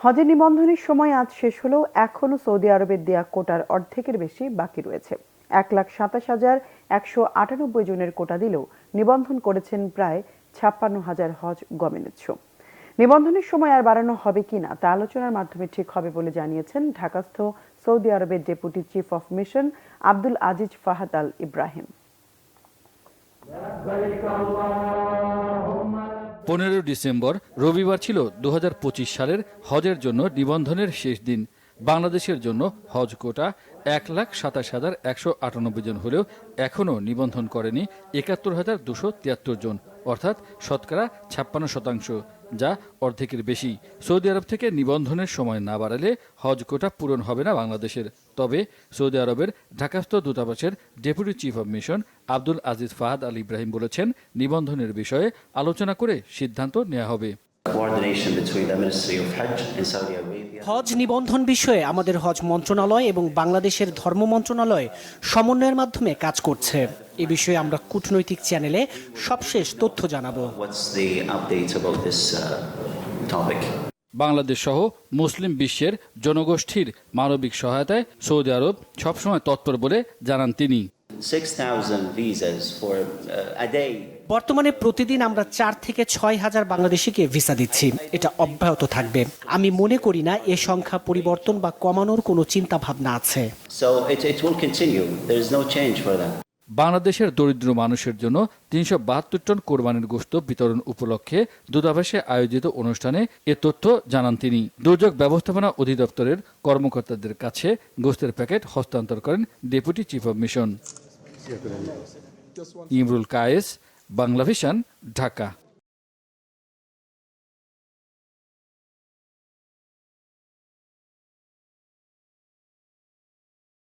হজে নিবন্ধনের সময় আজ শেষ হলেও এখনও সৌদি আরবের দেয়া কোটার অর্ধেকের বেশি বাকি রয়েছে। ১,২৭,১৯৮ জনের কোটা দিলেও নিবন্ধন করেছেন প্রায় ৫৬,০০০ হজ গমেন্টস। নিবন্ধনের সময় আর বাড়ানো হবে কিনা তা আলোচনার মাধ্যমে ঠিক হবে বলে জানিয়েছেন ঢাকাস্থ সৌদি আরবের deputy chief of mission Abdul Aziz Fahad Al Ibrahim. ১৫ December রবিবার ছিল ২০২৫ সালের হজের জন্য নিবন্ধনের শেষ দিন। বাংলাদেশের জন্য হজ কোটা ১,২৭,১৯৮ জন হলেও এখনও নিবন্ধন করেনি ৭১,২৭৩ জন, অর্থাৎ শতকরা ৫৬%, যা অর্ধেকের বেশি। সৌদি আরব থেকে নিবন্ধনের সময় না বাড়ালে হজ কোটা পূরণ হবে না বাংলাদেশের। তবে সৌদি আরবের ঢাকাস্থ দূতাবাসের deputy chief of mission Abdul Aziz Fahad Al Ibrahim বলেছেন, নিবন্ধনের বিষয়ে আলোচনা করে সিদ্ধান্ত নেওয়া হবে। হজ নিবন্ধন বিষয়ে আমাদের হজ মন্ত্রণালয় এবং বাংলাদেশের ধর্ম মন্ত্রণালয় সমন্বয়ের মাধ্যমে কাজ করছে। এ বিষয়ে আমরা কূটনৈতিক চ্যানেলে সবশেষ তথ্য জানাবো। বাংলাদেশ সহ মুসলিম বিশ্বের জনগোষ্ঠীর মানবিক সহায়তায় সৌদি আরব সবসময় তৎপর বলে জানান তিনি। বর্তমানে প্রতিদিন আমরা ৪ থেকে ৬,০০০ বাংলাদেশিকে ভিসা দিচ্ছি। এটা অব্যাহত থাকবে। আমি মনে করি না এ সংখ্যা পরিবর্তন বা কমানোর কোনো চিন্তা ভাবনা আছে। বাংলাদেশের দরিদ্র মানুষের জন্য ৩৭২ টন কোরবানির গোশত বিতরণ উপলক্ষে দূতাবাসে আয়োজিত অনুষ্ঠানে এ তথ্য জানান তিনি। দুর্যোগ ব্যবস্থাপনা অধিদপ্তরের কর্মকর্তাদের কাছে গোশতের প্যাকেট হস্তান্তর করেন deputy chief of mission. Imrul Kayes, Bangla Vision, Dhaka.